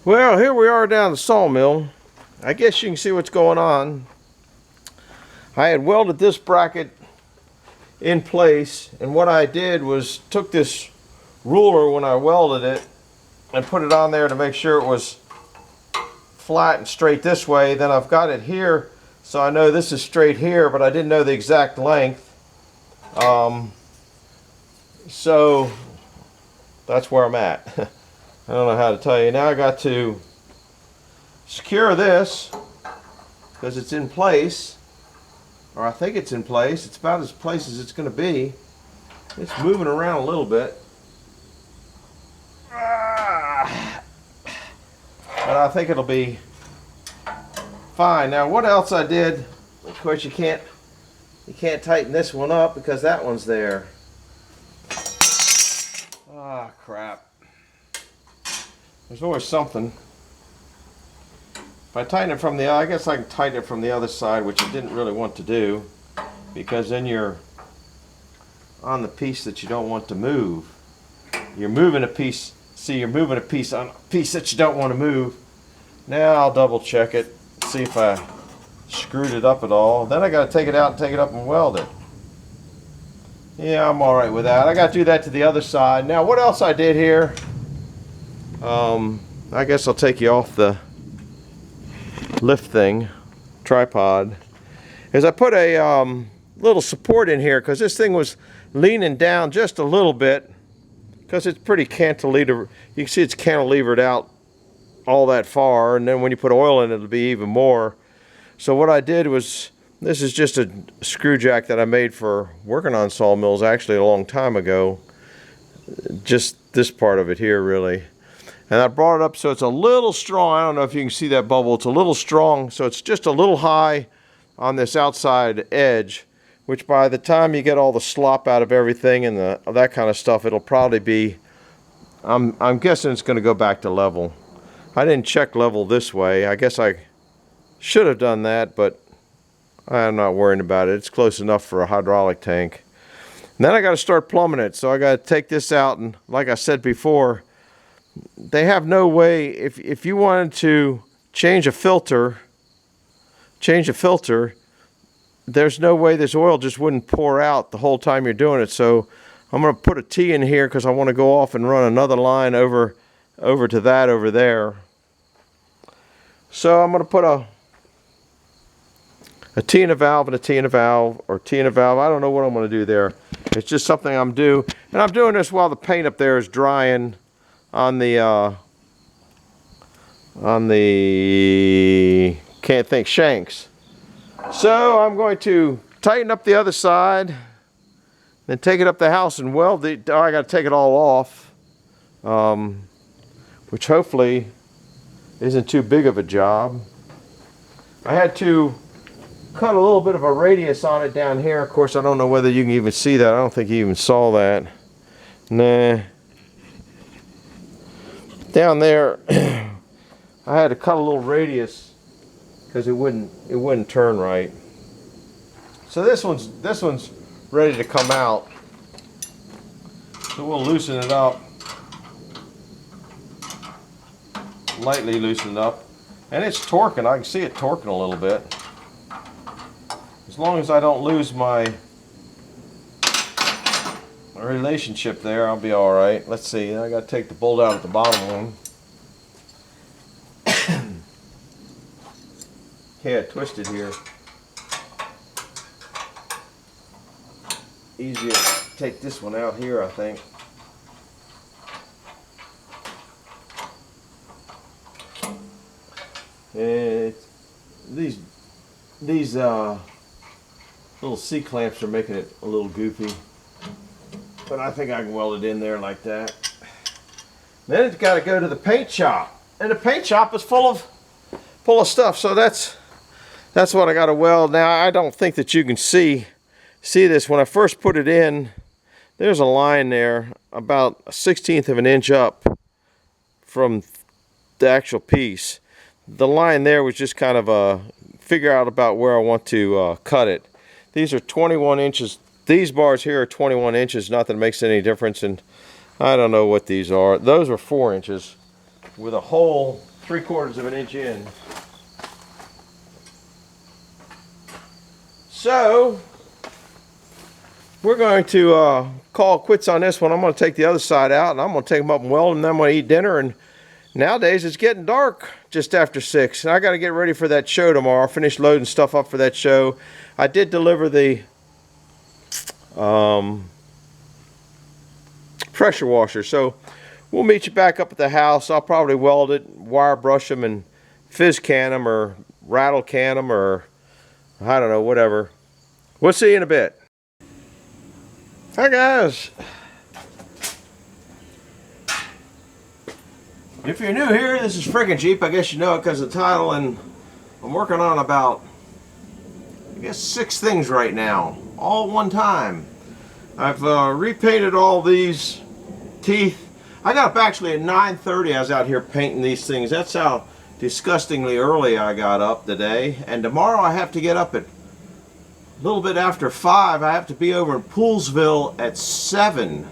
Well, here we are down the sawmill. I guess you can see what's going on. I had welded this bracket in place, and what I did was took this ruler when I welded it and put it on there to make sure it was flat and straight this way. Then I've got it here, so I know this is straight here, but I didn't know the exact length. So that's where I'm at. I don't know how to tell you. Now I got to secure this because it's in place, or I think it's in place. It's about as place as it's going to be. It's moving around a little bit. But I think it'll be fine. Now what else I did, of course you can't tighten this one up because that one's there. Ah, crap. There's always something. If I tighten it from I guess I can tighten it from the other side, which I didn't really want to do, because then you're on the piece that you don't want to move. You're moving a piece. See, you're moving a piece on a piece that you don't want to move. Now I'll double check it, see if I screwed it up at all. Then I got to take it out and take it up and weld it. Yeah, I'm all right with that. I got to do that to the other side. Now, what else I did here? I guess I'll take you off the lift thing, tripod, is I put a little support in here because this thing was leaning down just a little bit because it's pretty cantilever. You can see it's cantilevered out all that far, and then when you put oil in it, it'll be even more. So what I did was, this is just a screw jack that I made for working on sawmills actually a long time ago. Just this part of it here, really. And I brought it up so it's a little strong. I don't know if you can see that bubble. It's a little strong, so it's just a little high on this outside edge, which by the time you get all the slop out of everything and that kind of stuff, it'll probably be, I'm guessing it's going to go back to level. I didn't check level this way. I guess I should have done that, but I'm not worrying about it. It's close enough for a hydraulic tank. And then I got to start plumbing it, so I got to take this out, and like I said before, they have no way, if you wanted to change a filter, there's no way this oil just wouldn't pour out the whole time you're doing it. So I'm going to put a T in here because I want to go off and run another line over to that over there. So I'm going to put a T in a valve and a T in a valve, or T in a valve. I don't know what I'm going to do there. It's just something I'm doing. And I'm doing this while the paint up there is drying on the can't think, shanks. So I'm going to tighten up the other side, then take it up the house and weld it. Oh, I got to take it all off, which hopefully isn't too big of a job. I had to cut a little bit of a radius on it down here. Of course, I don't know whether you can even see that. I don't think you even saw that. Nah. Down there, I had to cut a little radius because it wouldn't turn right. So this one's ready to come out. So we'll loosen it up, lightly loosen it up, and it's torquing. I can see it torquing a little bit. As long as I don't lose my relationship there, I'll be all right. Let's see. I got to take the bolt out at the bottom one. Yeah, twisted here. Easier to take this one out here, I think. These little C clamps are making it a little goofy. But I think I can weld it in there like that. Then it's got to go to the paint shop, and the paint shop is full of stuff. So that's what I got to weld. Now I don't think that you can see this. When I first put it in, there's a line there about 1/16 of an inch up from the actual piece. The line there was just kind of a figure out about where I want to cut it. These are 21 inches. These bars here are 21 inches, not that it makes any difference, and I don't know what these are. Those are 4 inches with a hole 3/4 of an inch in. So we're going to call quits on this one. I'm going to take the other side out, and I'm going to take them up and weld them, and then I'm going to eat dinner. And nowadays it's getting dark just after 6, and I got to get ready for that show tomorrow. I'll finish loading stuff up for that show. I did deliver the pressure washer, so we'll meet you back up at the house. I'll probably weld it, wire brush them, and fizz can them, or rattle can them, or I don't know, whatever. We'll see you in a bit. Hi guys. If you're new here, this is Friggin' Jeep. I guess you know it because of the title, and I'm working on about, I guess, 6 things right now, all at one time. I've repainted all these teeth. I got up actually at 9:30. I was out here painting these things. That's how disgustingly early I got up today. And tomorrow I have to get up at a little bit after 5. I have to be over in Poolsville at 7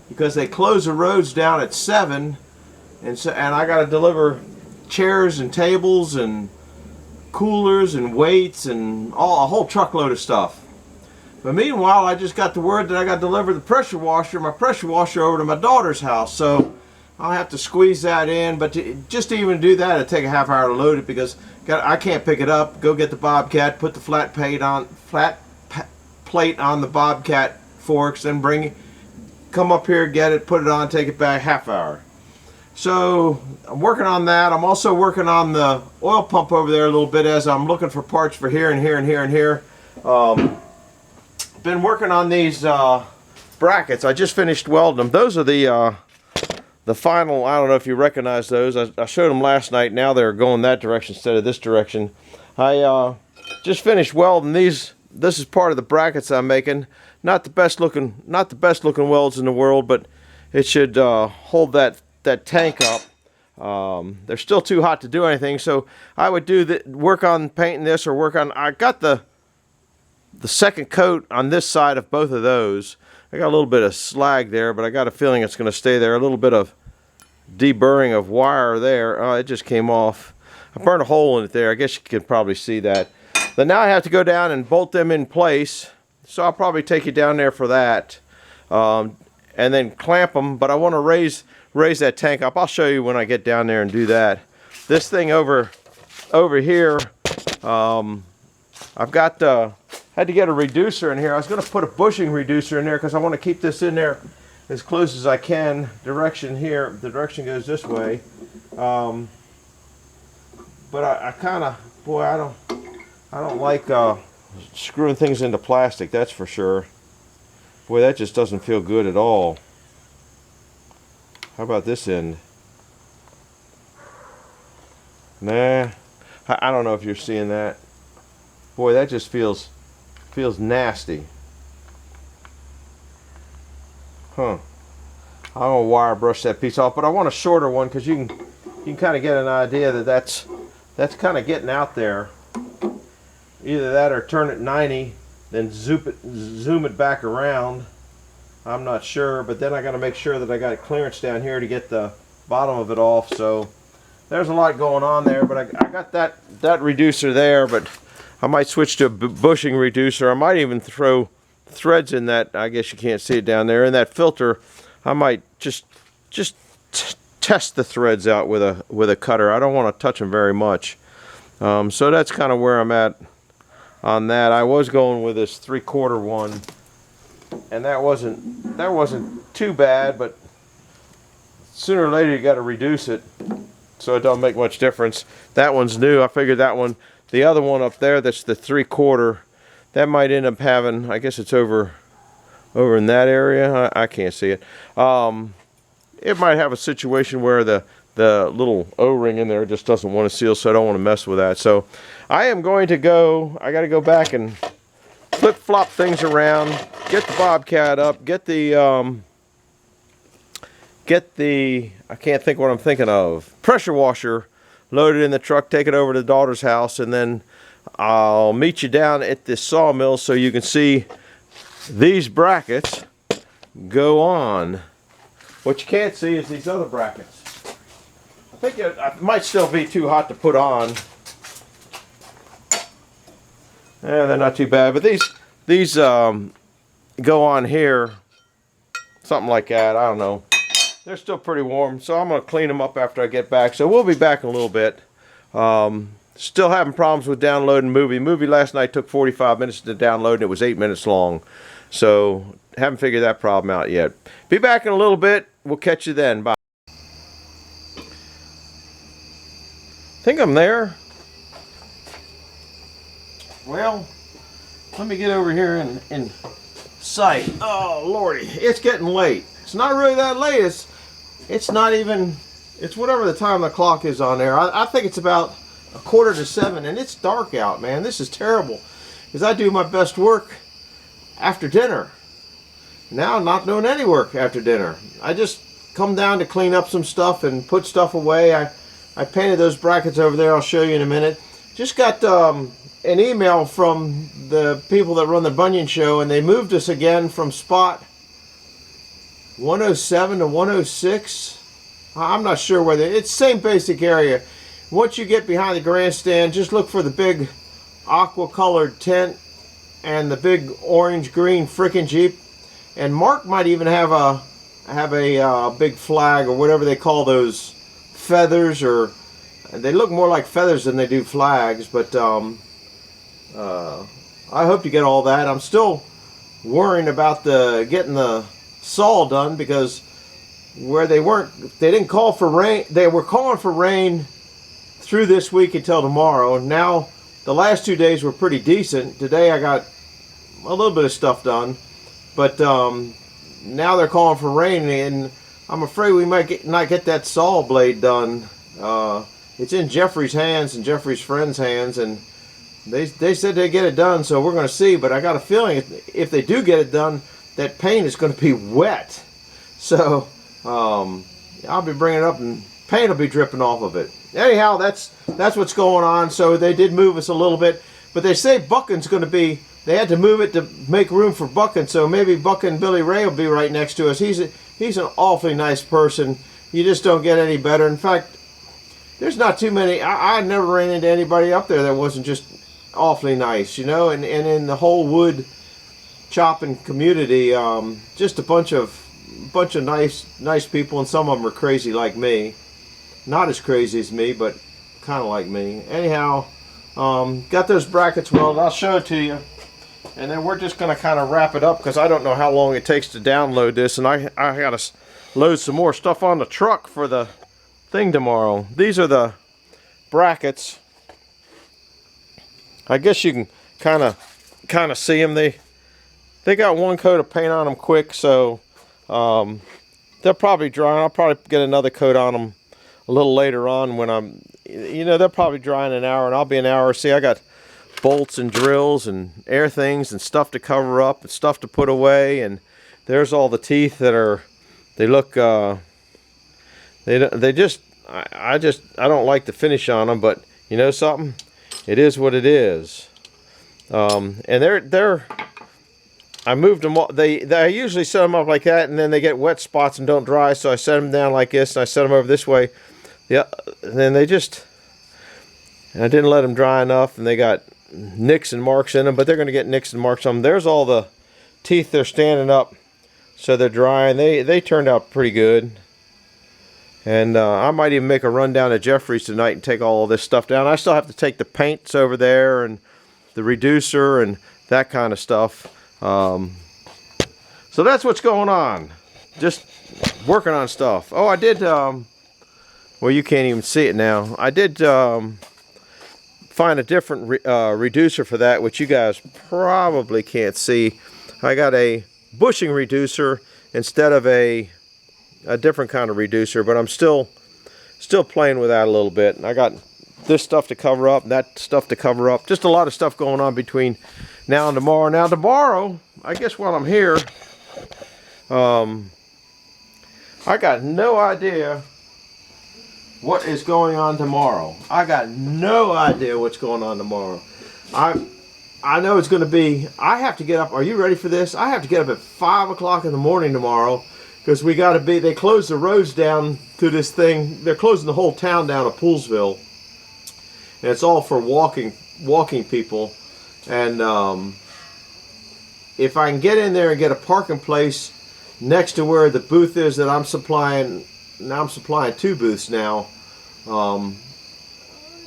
because they close the roads down at 7. And I got to deliver chairs and tables and coolers and weights and a whole truckload of stuff. But meanwhile, I just got the word that I got to deliver the pressure washer, my pressure washer, over to my daughter's house. So I'll have to squeeze that in. But just to even do that, it'll take a half hour to load it because I can't pick it up. Go get the Bobcat, put the flat plate on the Bobcat forks, then come up here, get it, put it on, take it back, half hour. So I'm working on that. I'm also working on the oil pump over there a little bit as I'm looking for parts for here and here and here and here. Been working on these brackets. I just finished welding them. Those are the final, I don't know if you recognize those. I showed them last night. Now they're going that direction instead of this direction. I just finished welding these. This is part of the brackets I'm making. Not the best looking welds in the world, but it should hold that tank up. They're still too hot to do anything, so I would work on painting this, or I got the second coat on this side of both of those. I got a little bit of slag there, but I got a feeling it's going to stay there. A little bit of deburring of wire there. Oh, it just came off. I burned a hole in it there. I guess you can probably see that. But now I have to go down and bolt them in place, so I'll probably take you down there for that, and then clamp them. But I want to raise that tank up. I'll show you when I get down there and do that. This thing over here, I've got had to get a reducer in here. I was going to put a bushing reducer in there because I want to keep this in there as close as I can. Direction here, the direction goes this way. But I kind of, boy, I don't like screwing things into plastic. That's for sure. Boy, that just doesn't feel good at all. How about this end? Nah, I don't know if you're seeing that. Boy, that just feels nasty. Huh. I'm gonna wire brush that piece off, but I want a shorter one because you can kind of get an idea that that's kind of getting out there. Either that or turn it 90, then zoom it back around. I'm not sure, but then I got to make sure that I got clearance down here to get the bottom of it off. So there's a lot going on there, but I got that reducer there, but I might switch to a bushing reducer. I might even throw threads in that. I guess you can't see it down there. In that filter, I might just test the threads out with a cutter. I don't want to touch them very much. So that's kind of where I'm at on that. I was going with this 3/4 one, and that wasn't too bad, but sooner or later you got to reduce it, so it don't make much difference. That one's new. I figured that one, the other one up there, that's the 3/4, that might end up having, I guess it's over in that area. I can't see it. It might have a situation where the little O-ring in there just doesn't want to seal, so I don't want to mess with that. So I am going to go, I got to go back and flip-flop things around, get the Bobcat up, get the, I can't think what I'm thinking of, pressure washer loaded in the truck, take it over to the daughter's house, and then I'll meet you down at this sawmill so you can see these brackets go on. What you can't see is these other brackets. I think it might still be too hot to put on. Yeah, they're not too bad, but these go on here, something like that. I don't know. They're still pretty warm, so I'm gonna clean them up after I get back. So we'll be back in a little bit. Still having problems with downloading movie. Movie last night took 45 minutes to download, and it was 8 minutes long. So haven't figured that problem out yet. Be back in a little bit. We'll catch you then. Bye. Think I'm there. Well, let me get over here in sight. Oh lordy, it's getting late. It's not really that late. It's not even. It's whatever the time the clock is on there. I think it's about 6:45, and it's dark out, man. This is terrible, because I do my best work after dinner. Now I'm not doing any work after dinner. I just come down to clean up some stuff and put stuff away. I painted those brackets over there. I'll show you in a minute. Just got an email from the people that run the Bunyan Show, and they moved us again from spot 107 to 106. I'm not sure whether it's the same basic area. Once you get behind the grandstand, just look for the big aqua colored tent and the big orange green frickin' Jeep. And Mark might even have a big flag, or whatever they call those, feathers, or they look more like feathers than they do flags. But I hope you get all that. I'm still worrying about getting the saw done, because where they didn't call for rain. They were calling for rain through this week until tomorrow. Now the last 2 days were pretty decent. Today I got a little bit of stuff done, but now they're calling for rain, and I'm afraid we might not get that saw blade done. It's in Jeffrey's hands and Jeffrey's friend's hands, and they said they'd get it done, so we're going to see. But I got a feeling if they do get it done, that paint is going to be wet. So I'll be bringing it up, and paint will be dripping off of it. Anyhow, that's what's going on. So they did move us a little bit, but they say Buckin's going to be. They had to move it to make room for Buckin, so maybe Buckin Billy Ray will be right next to us. He's an awfully nice person. You just don't get any better. In fact, there's not too many. I never ran into anybody up there that wasn't just awfully nice, you know. And in the whole wood chopping community, just a bunch of nice people, and some of them are crazy like me. Not as crazy as me, but kind of like me. Anyhow, got those brackets welded. I'll show it to you. And then we're just going to kind of wrap it up, because I don't know how long it takes to download this. And I got to load some more stuff on the truck for the thing tomorrow. These are the brackets. I guess you can kind of see them. They got one coat of paint on them quick, so they'll probably dry. I'll probably get another coat on them a little later on when they'll probably dry in an hour, and I'll be an hour. See, I got bolts and drills and air things and stuff to cover up and stuff to put away, and there's all the teeth that they look I don't like the finish on them, but you know something, it is what it is. And I moved them. I usually set them up like that, and then they get wet spots and don't dry, so I set them down like this, and I set them over this way. Yeah, and then I didn't let them dry enough, and they got nicks and marks in them, but they're going to get nicks and marks on them. There's all the teeth. They're standing up, so they're dry, and they turned out pretty good. And I might even make a run down to Jeffrey's tonight and take all of this stuff down. I still have to take the paints over there and the reducer and that kind of stuff. So that's what's going on. Just working on stuff. Oh, I did, well, you can't even see it now. I did find a different reducer for that, which you guys probably can't see. I got a bushing reducer instead of a different kind of reducer, but I'm still playing with that a little bit. And I got this stuff to cover up, and that stuff to cover up. Just a lot of stuff going on between now and tomorrow. Now tomorrow, I guess while I'm here, I got no idea what is going on tomorrow. I got no idea what's going on tomorrow. I know it's going to be, I have to get up. Are you ready for this? I have to get up at 5 o'clock in the morning tomorrow because we got to be. They closed the roads down to this thing. They're closing the whole town down to Poolsville, and it's all for walking people. And if I can get in there and get a parking place next to where the booth is that I'm supplying. Now I'm supplying 2 booths now.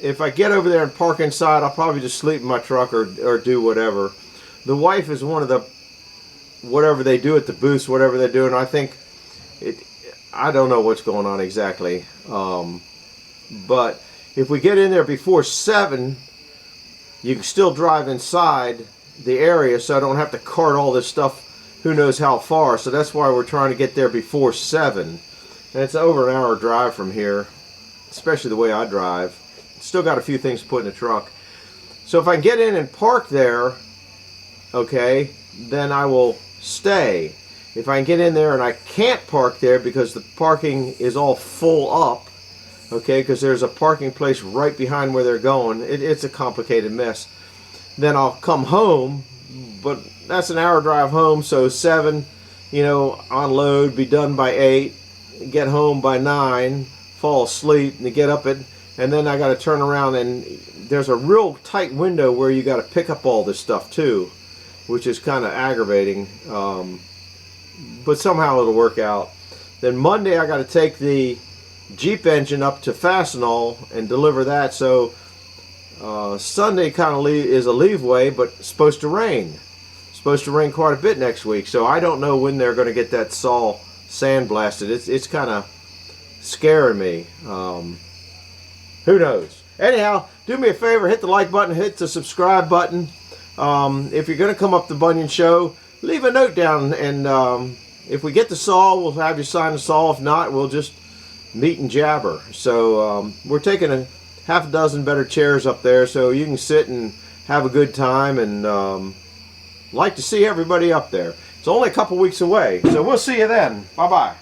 If I get over there and park inside, I'll probably just sleep in my truck or do whatever. The wife is one of the, whatever they do at the booths, whatever they're doing, I think, I don't know what's going on exactly. But if we get in there before 7, you can still drive inside the area, so I don't have to cart all this stuff who knows how far. So that's why we're trying to get there before 7. And it's over an hour drive from here, especially the way I drive. Still got a few things to put in the truck. So if I can get in and park there, okay, then I will stay. If I can get in there and I can't park there because the parking is all full up, okay, because there's a parking place right behind where they're going, it's a complicated mess, then I'll come home. But that's an hour drive home, so 7, you know, unload, be done by 8, get home by 9, fall asleep, and get up and then I got to turn around, and there's a real tight window where you got to pick up all this stuff too, which is kind of aggravating, but somehow it'll work out. Then Monday I got to take the Jeep engine up to Fastenal and deliver that. So Sunday kind of is a leeway, but it's supposed to rain. It's supposed to rain quite a bit next week, so I don't know when they're going to get that saw sandblasted. It's kind of scaring me. Who knows? Anyhow, do me a favor, hit the like button, hit the subscribe button. If you're going to come up to Bunion Show, leave a note down, and if we get the saw, we'll have you sign the saw. If not, we'll just meet and jabber. So we're taking a half a dozen better chairs up there so you can sit and have a good time, and like to see everybody up there. It's only a couple weeks away, so we'll see you then. Bye-bye.